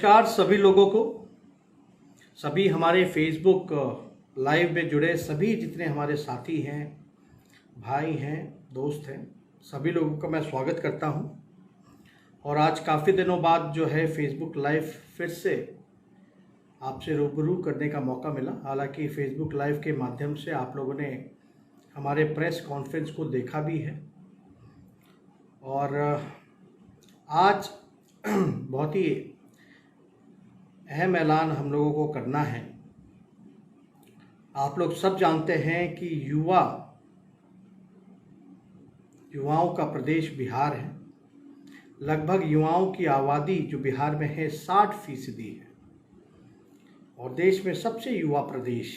नमस्कार सभी लोगों को, सभी हमारे फेसबुक लाइव में जुड़े सभी जितने हमारे साथी हैं, भाई हैं, दोस्त हैं, सभी लोगों का मैं स्वागत करता हूं। और आज काफ़ी दिनों बाद जो है फेसबुक लाइव फिर से आपसे रूबरू करने का मौका मिला। हालांकि फेसबुक लाइव के माध्यम से आप लोगों ने हमारे प्रेस कॉन्फ्रेंस को देखा भी है और आज बहुत ही अहम ऐलान हम लोगों को करना है। आप लोग सब जानते हैं कि युवाओं का प्रदेश बिहार है। लगभग युवाओं की आबादी जो बिहार में है 60% है और देश में सबसे युवा प्रदेश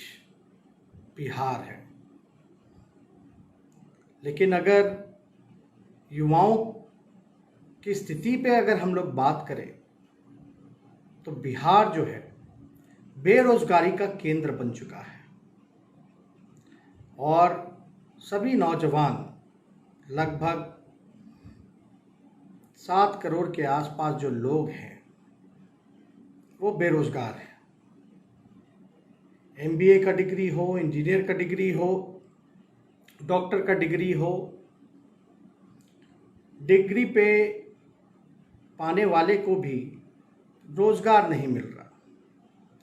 बिहार है। लेकिन अगर युवाओं की स्थिति पे अगर हम लोग बात करें तो बिहार जो है बेरोजगारी का केंद्र बन चुका है और सभी नौजवान लगभग 7 करोड़ के आसपास जो लोग हैं वो बेरोजगार हैं। MBA का डिग्री हो, इंजीनियर का डिग्री हो, डॉक्टर का डिग्री हो, डिग्री पे पाने वाले को भी रोजगार नहीं मिल रहा।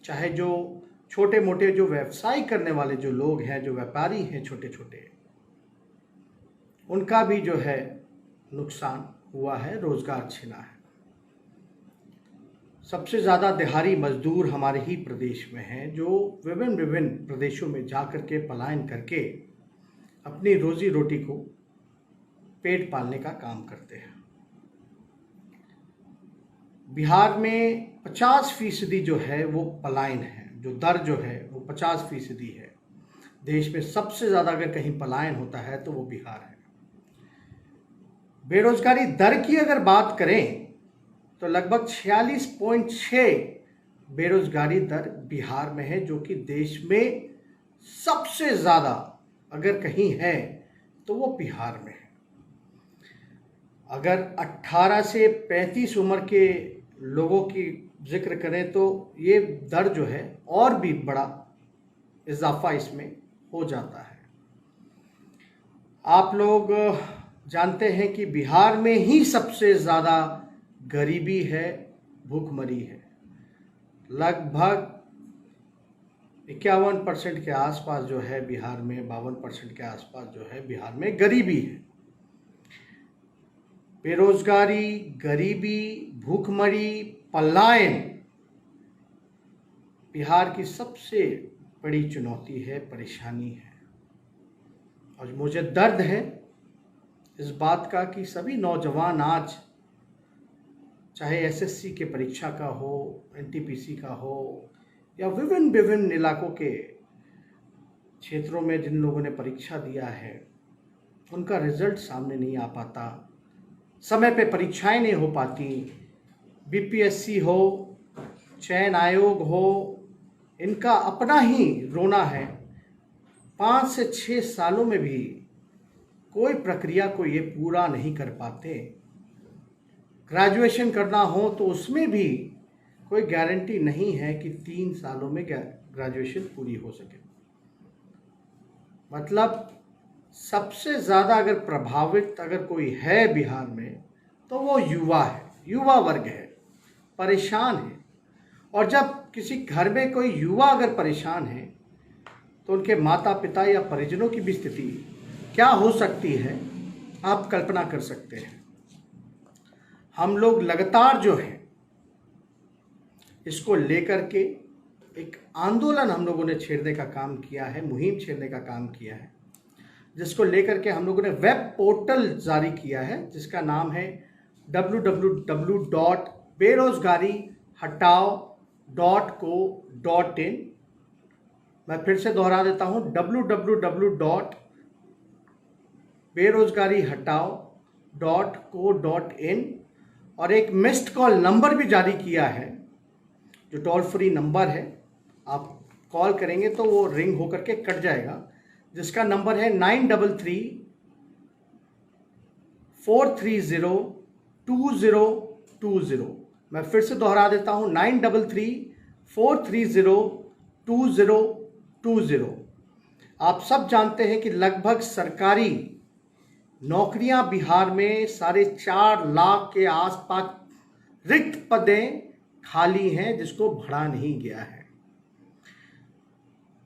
चाहे जो छोटे मोटे जो व्यवसाय करने वाले जो लोग हैं, जो व्यापारी हैं छोटे छोटे, उनका भी जो है नुकसान हुआ है, रोजगार छिना है। सबसे ज़्यादा दिहाड़ी मजदूर हमारे ही प्रदेश में हैं जो विभिन्न प्रदेशों में जाकर के पलायन करके अपनी रोजी रोटी को पेट पालने का काम करते हैं। बिहार में 50% जो है वो पलायन है, जो दर जो है वो 50% है। देश में सबसे ज़्यादा अगर कहीं पलायन होता है तो वो बिहार है। बेरोजगारी दर की अगर बात करें तो लगभग 46.6 बेरोजगारी दर बिहार में है, जो कि देश में सबसे ज़्यादा अगर कहीं है तो वो बिहार में है। अगर 18 से 35 उम्र के लोगों की जिक्र करें तो ये दर जो है और भी बड़ा इजाफा इसमें हो जाता है। आप लोग जानते हैं कि बिहार में ही सबसे ज़्यादा गरीबी है, भूखमरी है। लगभग 51% के आसपास जो है बिहार में, 52% के आसपास जो है बिहार में गरीबी है। बेरोजगारी, गरीबी, भूखमरी, पलायन बिहार की सबसे बड़ी चुनौती है, परेशानी है। और मुझे दर्द है इस बात का कि सभी नौजवान आज चाहे SSC के परीक्षा का हो, NTPC का हो या विभिन्न इलाकों के क्षेत्रों में जिन लोगों ने परीक्षा दिया है, उनका रिजल्ट सामने नहीं आ पाता, समय पे परीक्षाएं नहीं हो पाती। BPSC हो, चयन आयोग हो, इनका अपना ही रोना है। 5 से 6 सालों में भी कोई प्रक्रिया को ये पूरा नहीं कर पाते। ग्रेजुएशन करना हो तो उसमें भी कोई गारंटी नहीं है कि 3 सालों में ग्रेजुएशन पूरी हो सके। मतलब सबसे ज़्यादा अगर प्रभावित अगर कोई है बिहार में तो वो युवा है, युवा वर्ग है, परेशान है। और जब किसी घर में कोई युवा अगर परेशान है तो उनके माता पिता या परिजनों की भी स्थिति क्या हो सकती है, आप कल्पना कर सकते हैं। हम लोग लगातार जो है इसको लेकर के एक आंदोलन हम लोगों ने छेड़ने का काम किया है, मुहिम छेड़ने का काम किया है, जिसको लेकर के हम लोगों ने वेब पोर्टल जारी किया है जिसका नाम है www.बेरोजगारीहटाओ.co.in। मैं फिर से दोहरा देता हूँ, www.बेरोजगारीहटाओ.co.in। और एक मिस्ड कॉल नंबर भी जारी किया है जो टोल फ्री नंबर है। आप कॉल करेंगे तो वो रिंग होकर के कट जाएगा, जिसका नंबर है 9334302020। मैं फिर से दोहरा देता हूं, 9334302020। आप सब जानते हैं कि लगभग सरकारी नौकरियां बिहार में 4.5 लाख के आसपास रिक्त पदें खाली हैं, जिसको भरा नहीं गया है।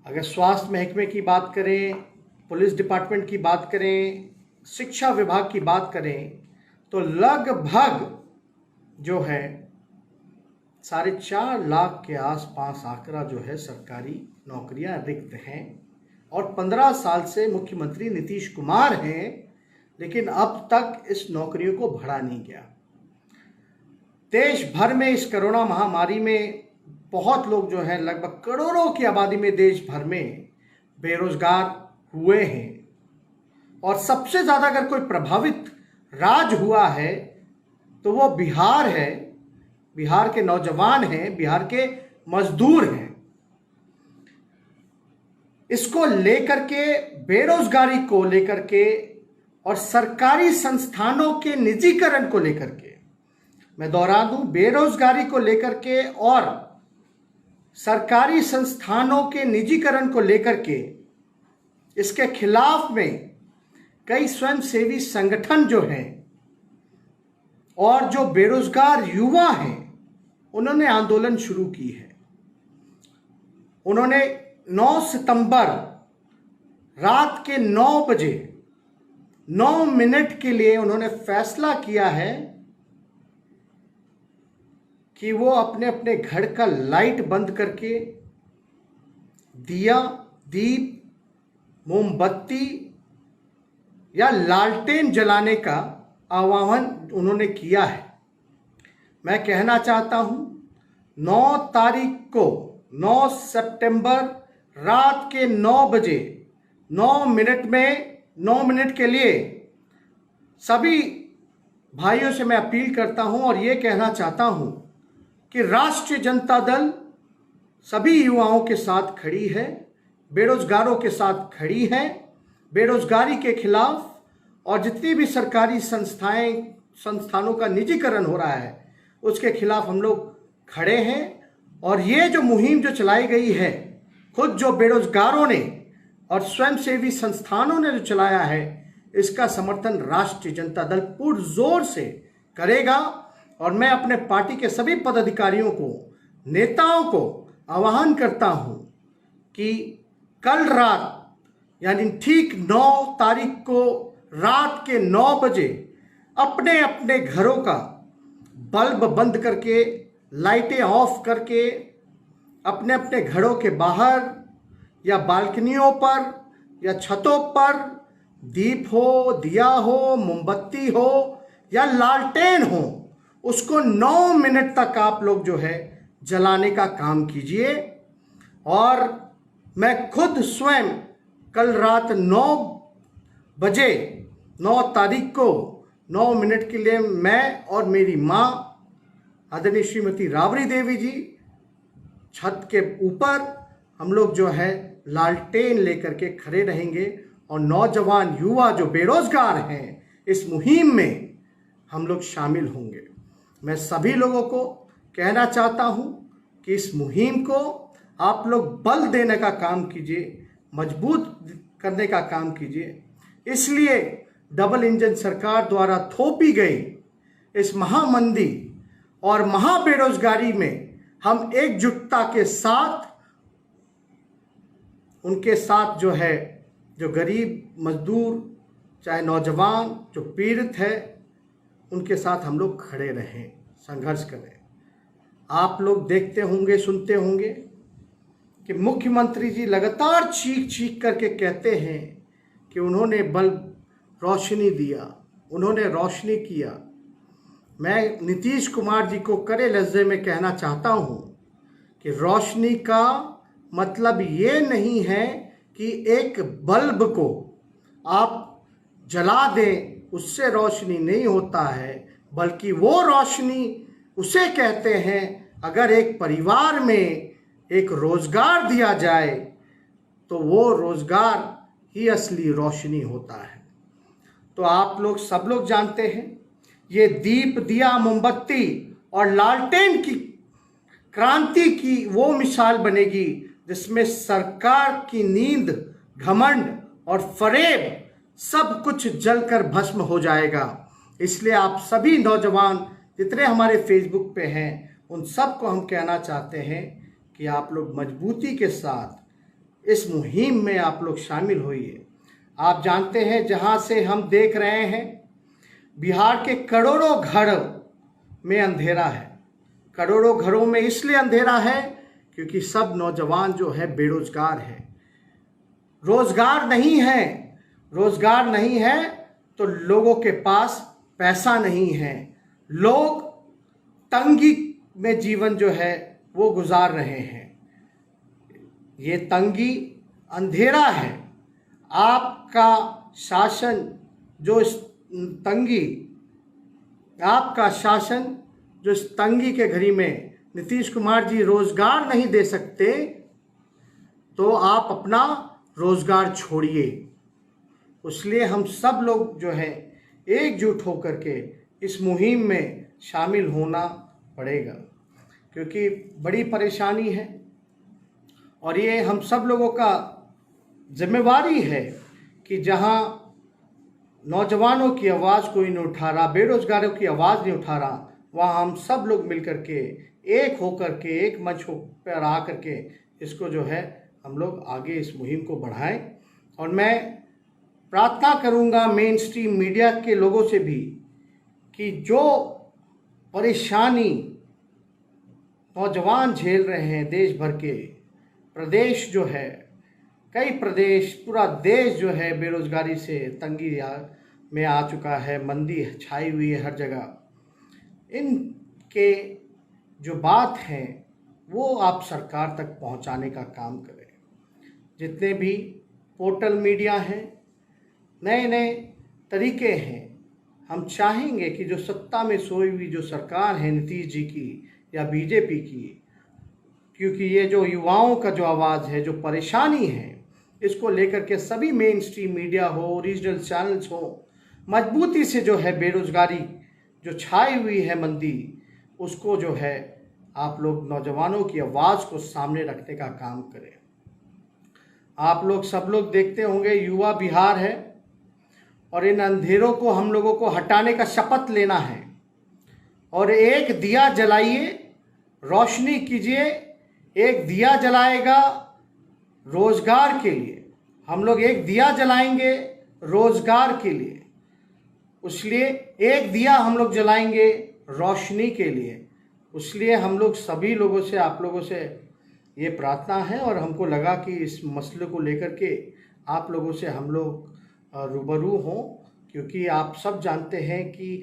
अगर स्वास्थ्य महकमे की बात करें, पुलिस डिपार्टमेंट की बात करें, शिक्षा विभाग की बात करें, तो लगभग जो है 4.5 लाख के आसपास आंकड़ा जो है सरकारी नौकरियां रिक्त हैं। और 15 साल से मुख्यमंत्री नीतीश कुमार हैं, लेकिन अब तक इस नौकरियों को भरा नहीं गया। देश भर में इस कोरोना महामारी में बहुत लोग जो हैं, लगभग करोड़ों की आबादी में देश भर में बेरोजगार हुए हैं। और सबसे ज़्यादा अगर कोई प्रभावित राज्य हुआ है तो वो बिहार है। बिहार के नौजवान हैं, बिहार के मजदूर हैं। इसको लेकर के, बेरोजगारी को लेकर के और सरकारी संस्थानों के निजीकरण को लेकर के, मैं दोहरा दूं, बेरोजगारी को लेकर के और सरकारी संस्थानों के निजीकरण को लेकर के, इसके खिलाफ में कई स्वयंसेवी संगठन जो हैं और जो बेरोजगार युवा हैं, उन्होंने आंदोलन शुरू की है। उन्होंने 9 सितंबर रात के 9 बजे 9 मिनट के लिए उन्होंने फैसला किया है कि वो अपने अपने घर का लाइट बंद करके दिया, दीप, मोमबत्ती या लालटेन जलाने का आह्वान उन्होंने किया है। मैं कहना चाहता हूं, 9 तारीख को, 9 सितंबर रात के 9 बजे 9 मिनट के लिए सभी भाइयों से मैं अपील करता हूं और ये कहना चाहता हूं कि राष्ट्रीय जनता दल सभी युवाओं के साथ खड़ी है, बेरोजगारों के साथ खड़ी है। बेरोजगारी के खिलाफ और जितनी भी सरकारी संस्थानों का निजीकरण हो रहा है, उसके खिलाफ हम लोग खड़े हैं। और ये जो मुहिम जो चलाई गई है, खुद जो बेरोजगारों ने और स्वयंसेवी संस्थानों ने जो चलाया है, इसका समर्थन राष्ट्रीय जनता दल पुरजोर से करेगा। और मैं अपने पार्टी के सभी पदाधिकारियों को, नेताओं को आह्वान करता हूं कि कल रात, यानी ठीक 9 तारीख को रात के 9 बजे अपने अपने घरों का बल्ब बंद करके, लाइटें ऑफ करके, अपने अपने घरों के बाहर या बालकनियों पर या छतों पर दीप हो, दिया हो, मोमबत्ती हो या लालटेन हो, उसको 9 मिनट तक आप लोग जो है जलाने का काम कीजिए। और मैं खुद स्वयं कल रात 9 बजे 9 तारीख को 9 मिनट के लिए मैं और मेरी माँ आदरणीय श्रीमती राबड़ी देवी जी छत के ऊपर हम लोग जो है लालटेन लेकर के खड़े रहेंगे। और नौजवान युवा जो बेरोजगार हैं, इस मुहिम में हम लोग शामिल होंगे। मैं सभी लोगों को कहना चाहता हूं कि इस मुहिम को आप लोग बल देने का काम कीजिए, मजबूत करने का काम कीजिए। इसलिए डबल इंजन सरकार द्वारा थोपी गई इस महामंदी और महाबेरोजगारी में हम एकजुटता के साथ, उनके साथ जो है, जो गरीब मजदूर, चाहे नौजवान जो पीड़ित है, उनके साथ हम लोग खड़े रहें, संघर्ष करें। आप लोग देखते होंगे, सुनते होंगे कि मुख्यमंत्री जी लगातार चीख चीख करके कहते हैं कि उन्होंने बल्ब रोशनी दिया, उन्होंने रोशनी किया। मैं नीतीश कुमार जी को कड़े लहजे में कहना चाहता हूँ कि रोशनी का मतलब ये नहीं है कि एक बल्ब को आप जला दें, उससे रोशनी नहीं होता है, बल्कि वो रोशनी उसे कहते हैं अगर एक परिवार में एक रोजगार दिया जाए तो वो रोजगार ही असली रोशनी होता है। तो आप लोग सब लोग जानते हैं, ये दीप, दिया, मोमबत्ती और लालटेन की क्रांति की वो मिसाल बनेगी जिसमें सरकार की नींद, घमंड और फरेब सब कुछ जलकर भस्म हो जाएगा। इसलिए आप सभी नौजवान जितने हमारे फेसबुक पे हैं उन सबको हम कहना चाहते हैं कि आप लोग मजबूती के साथ इस मुहिम में आप लोग शामिल होइए। आप जानते हैं जहां से हम देख रहे हैं बिहार के करोड़ों घरों में अंधेरा है। करोड़ों घरों में इसलिए अंधेरा है क्योंकि सब नौजवान जो है बेरोजगार है। रोजगार नहीं है तो लोगों के पास पैसा नहीं है। लोग तंगी में जीवन जो है वो गुजार रहे हैं। ये तंगी अंधेरा है। आपका शासन जो इस तंगी के घड़ी में नीतीश कुमार जी रोजगार नहीं दे सकते तो आप अपना रोजगार छोड़िए। इसलिए हम सब लोग जो है एकजुट होकर के इस मुहिम में शामिल होना पड़ेगा क्योंकि बड़ी परेशानी है और ये हम सब लोगों का जिम्मेवारी है कि जहां नौजवानों की आवाज़ कोई नहीं उठा रहा, बेरोजगारों की आवाज़ नहीं उठा रहा, वहाँ हम सब लोग मिलकर के एक होकर के एक मंच पर आ करके इसको जो है हम लोग आगे इस मुहिम को बढ़ाएं। और मैं प्रार्थना करूंगा मेन स्ट्रीम मीडिया के लोगों से भी कि जो परेशानी नौजवान झेल रहे हैं देश भर के प्रदेश जो है, कई प्रदेश, पूरा देश जो है बेरोजगारी से तंगी में आ चुका है, मंदी छाई हुई है हर जगह। इनके जो बात है वो आप सरकार तक पहुंचाने का काम करें। जितने भी पोर्टल मीडिया हैं, नए नए तरीके हैं, हम चाहेंगे कि जो सत्ता में सोई हुई जो सरकार है नीतीश जी की या बीजेपी की, क्योंकि ये जो युवाओं का जो आवाज़ है, जो परेशानी है, इसको लेकर के सभी मेन स्ट्रीम मीडिया हो, रीजनल चैनल्स हो, मजबूती से जो है बेरोजगारी जो छाई हुई है मंदी, उसको जो है आप लोग नौजवानों की आवाज़ को सामने रखने का काम करें। आप लोग सब लोग देखते होंगे युवा बिहार है और इन अंधेरों को हम लोगों को हटाने का शपथ लेना है और एक दिया जलाइए, रोशनी कीजिए। एक दिया जलाएगा रोजगार के लिए, हम लोग एक दिया जलाएंगे रोजगार के लिए, इसलिए एक दिया हम लोग जलाएंगे रोशनी के लिए। इसलिए हम लोग सभी लोगों से, आप लोगों से ये प्रार्थना है और हमको लगा कि इस मसले को लेकर के आप लोगों से हम लोग रूबरू हों, क्योंकि आप सब जानते हैं कि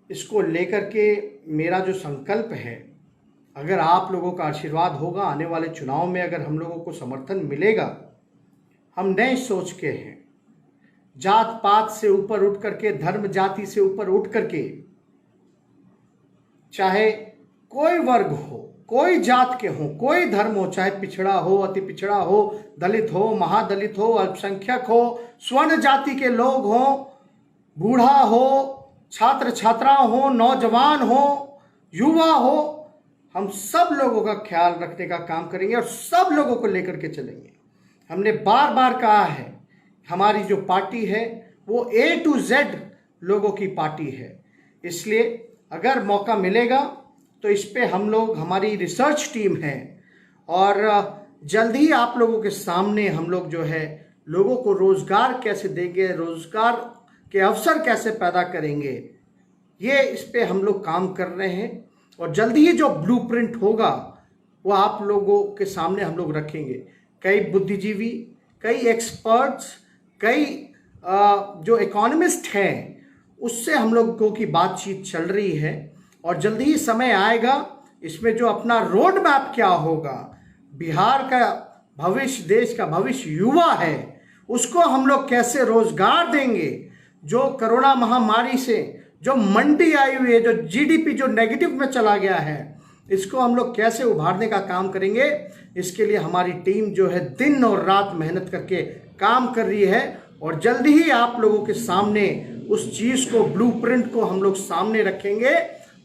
इसको लेकर के मेरा जो संकल्प है, अगर आप लोगों का आशीर्वाद होगा, आने वाले चुनाव में अगर हम लोगों को समर्थन मिलेगा, हम नए सोच के हैं, जात पात से ऊपर उठ करके, धर्म जाति से ऊपर उठ करके, चाहे कोई वर्ग हो, कोई जात के हो, कोई धर्म हो, चाहे पिछड़ा हो, अति पिछड़ा हो, दलित हो, महादलित हो, अल्पसंख्यक हो, स्वर्ण जाति के लोग हो, बूढ़ा हो, छात्र छात्रा हो, नौजवान हो, युवा हो, हम सब लोगों का ख्याल रखने का काम करेंगे और सब लोगों को लेकर के चलेंगे। हमने बार बार कहा है हमारी जो पार्टी है वो A to Z लोगों की पार्टी है। इसलिए अगर मौका मिलेगा तो इस पे हम लोग, हमारी रिसर्च टीम है और जल्द ही आप लोगों के सामने हम लोग जो है लोगों को रोजगार कैसे देंगे, रोजगार के अवसर कैसे पैदा करेंगे, ये इस पे हम लोग काम कर रहे हैं और जल्दी ही जो ब्लूप्रिंट होगा वो आप लोगों के सामने हम लोग रखेंगे। कई बुद्धिजीवी, कई एक्सपर्ट्स, कई जो इकोनॉमिस्ट हैं, उससे हम लोगों की बातचीत चल रही है और जल्दी ही समय आएगा इसमें जो अपना रोड मैप क्या होगा, बिहार का भविष्य, देश का भविष्य युवा है, उसको हम लोग कैसे रोजगार देंगे। जो कोरोना महामारी से जो मंदी आई हुई है, जो जीडीपी जो नेगेटिव में चला गया है, इसको हम लोग कैसे उभारने का काम करेंगे। इसके लिए हमारी टीम जो है दिन और रात मेहनत करके काम कर रही है और जल्दी ही आप लोगों के सामने उस चीज़ को, ब्लूप्रिंट को हम लोग सामने रखेंगे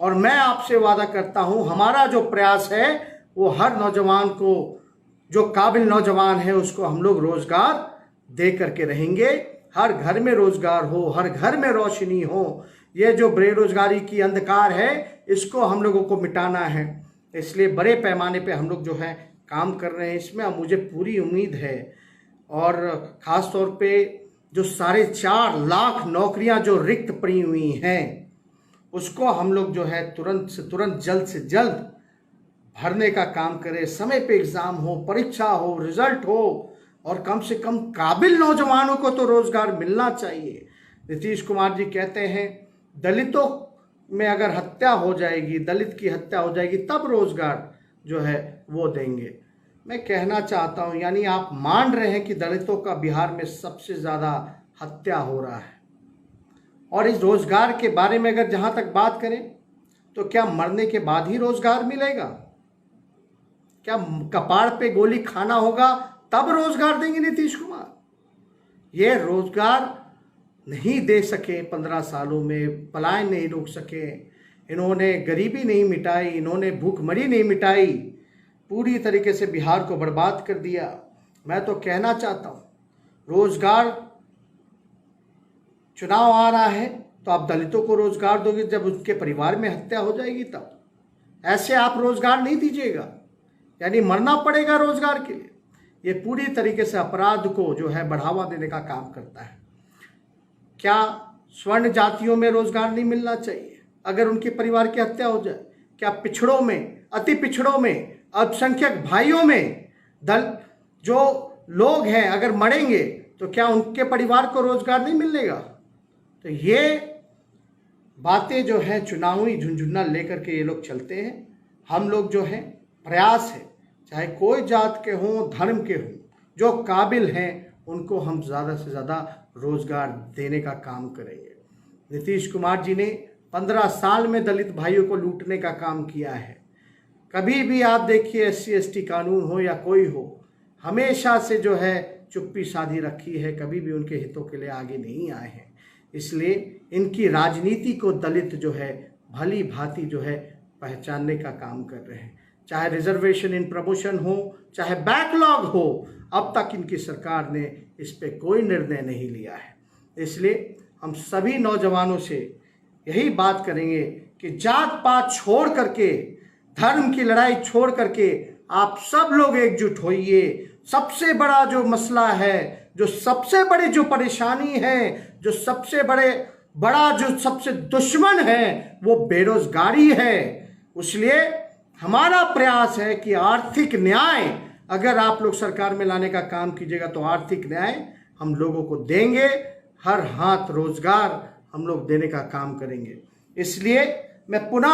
और मैं आपसे वादा करता हूं, हमारा जो प्रयास है वो हर नौजवान को, जो काबिल नौजवान है उसको हम लोग रोजगार दे करके रहेंगे। हर घर में रोजगार हो, हर घर में रोशनी हो। ये जो बेरोजगारी की अंधकार है इसको हम लोगों को मिटाना है, इसलिए बड़े पैमाने पे हम लोग जो है काम कर रहे हैं इसमें। अब मुझे पूरी उम्मीद है, और ख़ास तौर पे जो 4.5 लाख नौकरियां जो रिक्त पड़ी हुई हैं उसको हम लोग जो है तुरंत से तुरंत, जल्द से जल्द भरने का काम करें। समय पे एग्ज़ाम हो, परीक्षा हो, रिजल्ट हो, और कम से कम काबिल नौजवानों को तो रोज़गार मिलना चाहिए। नीतीश कुमार जी कहते हैं दलितों में अगर हत्या हो जाएगी, दलित की हत्या हो जाएगी तब रोज़गार जो है वो देंगे। मैं कहना चाहता हूं, यानी आप मान रहे हैं कि दलितों का बिहार में सबसे ज़्यादा हत्या हो रहा है। और इस रोज़गार के बारे में अगर जहां तक बात करें तो क्या मरने के बाद ही रोज़गार मिलेगा? क्या कपाड़ पे गोली खाना होगा तब रोज़गार देंगे नीतीश कुमार? ये रोज़गार नहीं दे सके 15 सालों में, पलायन नहीं रोक सके, इन्होंने गरीबी नहीं मिटाई, इन्होंने भूखमरी नहीं मिटाई, पूरी तरीके से बिहार को बर्बाद कर दिया। मैं तो कहना चाहता हूँ, रोजगार, चुनाव आ रहा है तो आप दलितों को रोजगार दोगे जब उनके परिवार में हत्या हो जाएगी तब। ऐसे आप रोजगार नहीं दीजिएगा, यानी मरना पड़ेगा रोजगार के लिए। ये पूरी तरीके से अपराध को जो है बढ़ावा देने का काम करता है। क्या स्वर्ण जातियों में रोजगार नहीं मिलना चाहिए अगर उनके परिवार की हत्या हो जाए? क्या पिछड़ों में, अति पिछड़ों में, अल्पसंख्यक भाइयों में जो लोग हैं अगर मरेंगे तो क्या उनके परिवार को रोजगार नहीं मिलेगा? तो ये बातें जो है चुनावी झुंझुन्ना लेकर के ये लोग चलते हैं। हम लोग जो है प्रयास है, चाहे कोई जात के हों, धर्म के हों, जो काबिल हैं उनको हम ज़्यादा से ज़्यादा रोजगार देने का काम करेंगे। नीतीश कुमार जी ने 15 साल में दलित भाइयों को लूटने का काम किया है। कभी भी आप देखिए SC ST कानून हो या कोई हो, हमेशा से जो है चुप्पी साधी रखी है, कभी भी उनके हितों के लिए आगे नहीं आए हैं। इसलिए इनकी राजनीति को दलित जो है भली भांति जो है पहचानने का काम कर रहे हैं। चाहे रिजर्वेशन इन प्रमोशन हो, चाहे बैकलॉग हो, अब तक इनकी सरकार ने इस पे कोई निर्णय नहीं लिया है। इसलिए हम सभी नौजवानों से यही बात करेंगे कि जात पात छोड़ करके, धर्म की लड़ाई छोड़ करके आप सब लोग एकजुट होइए। सबसे बड़ा जो मसला है, जो सबसे बड़ी जो परेशानी है, जो सबसे बड़ा जो सबसे दुश्मन है वो बेरोजगारी है। इसलिए हमारा प्रयास है कि आर्थिक न्याय अगर आप लोग सरकार में लाने का काम कीजिएगा तो आर्थिक न्याय हम लोगों को देंगे, हर हाथ रोजगार हम लोग देने का काम करेंगे। इसलिए मैं पुनः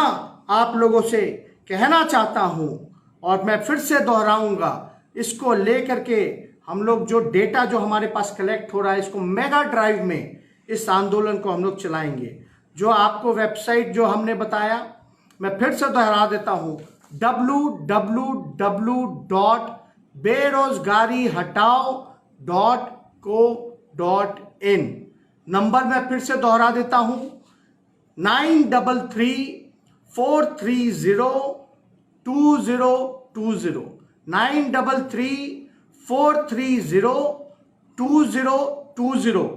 आप लोगों से कहना चाहता हूं और मैं फिर से दोहराऊंगा, इसको लेकर के हम लोग जो डेटा जो हमारे पास कलेक्ट हो रहा है इसको मेगा ड्राइव में इस आंदोलन को हम लोग चलाएंगे। जो आपको वेबसाइट जो हमने बताया मैं फिर से दोहरा देता हूं, www.बेरोजगारीहटाओ.co.in। नंबर मैं फिर से दोहरा देता हूं, 9334302020, 9334302020।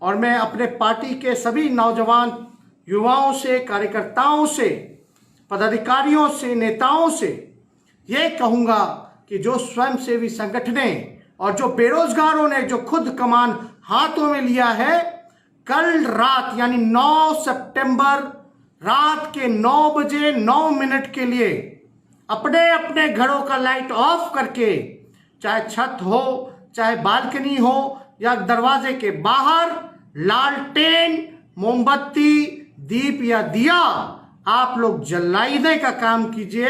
और मैं अपने पार्टी के सभी नौजवान युवाओं से, कार्यकर्ताओं से, पदाधिकारियों से, नेताओं से ये कहूंगा कि जो स्वयंसेवी संगठनें और जो बेरोजगारों ने जो खुद कमान हाथों में लिया है, कल रात यानी 9 सितंबर रात के 9 बजे 9 मिनट के लिए अपने अपने घरों का लाइट ऑफ करके, चाहे छत हो, चाहे बालकनी हो या दरवाजे के बाहर, लालटेन, मोमबत्ती, दीप या दिया आप लोग जलाने का काम कीजिए।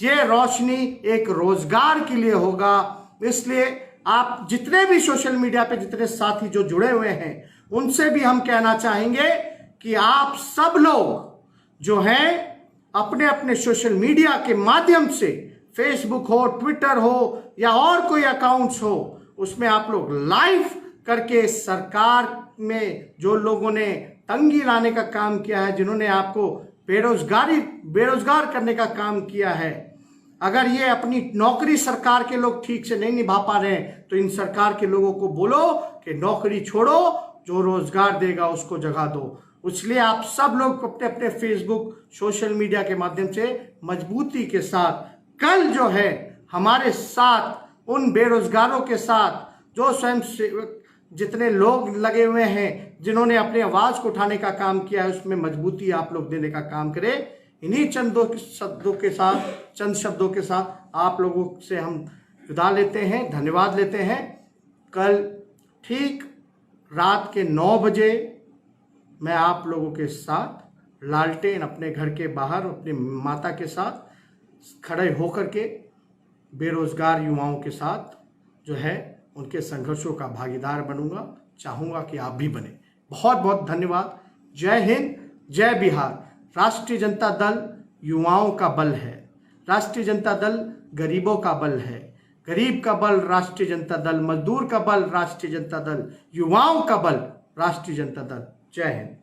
ये रोशनी एक रोजगार के लिए होगा। इसलिए आप जितने भी सोशल मीडिया पे जितने साथी जो जुड़े हुए हैं उनसे भी हम कहना चाहेंगे कि आप सब लोग जो हैं अपने अपने सोशल मीडिया के माध्यम से, फेसबुक हो, ट्विटर हो या और कोई अकाउंट्स हो, उसमें आप लोग लाइव करके सरकार में जो लोगों ने तंगी लाने का काम किया है, जिन्होंने आपको बेरोजगार करने का काम किया है। अगर ये अपनी नौकरी सरकार के लोग ठीक से नहीं निभा पा रहे हैं तो इन सरकार के लोगों को बोलो कि नौकरी छोड़ो, जो रोजगार देगा उसको जगह दो। इसलिए आप सब लोग अपने अपने फेसबुक, सोशल मीडिया के माध्यम से मजबूती के साथ कल जो है हमारे साथ उन बेरोजगारों के साथ जो स्वयं सेवक जितने लोग लगे हुए हैं, जिन्होंने अपनी आवाज को उठाने का काम किया है, उसमें मजबूती आप लोग देने का काम करें। इन्हीं चंद शब्दों के साथ आप लोगों से हम विदा लेते हैं, धन्यवाद लेते हैं। कल ठीक रात के 9 बजे मैं आप लोगों के साथ लालटेन अपने घर के बाहर अपनी माता के साथ खड़े होकर के बेरोजगार युवाओं के साथ जो है उनके संघर्षों का भागीदार बनूंगा। चाहूंगा कि आप भी बने। बहुत बहुत धन्यवाद। जय हिंद, जय बिहार। राष्ट्रीय जनता दल युवाओं का बल है। राष्ट्रीय जनता दल गरीबों का बल है। गरीब का बल राष्ट्रीय जनता दल, मजदूर का बल राष्ट्रीय जनता दल, युवाओं का बल राष्ट्रीय जनता दल। जय हिंद।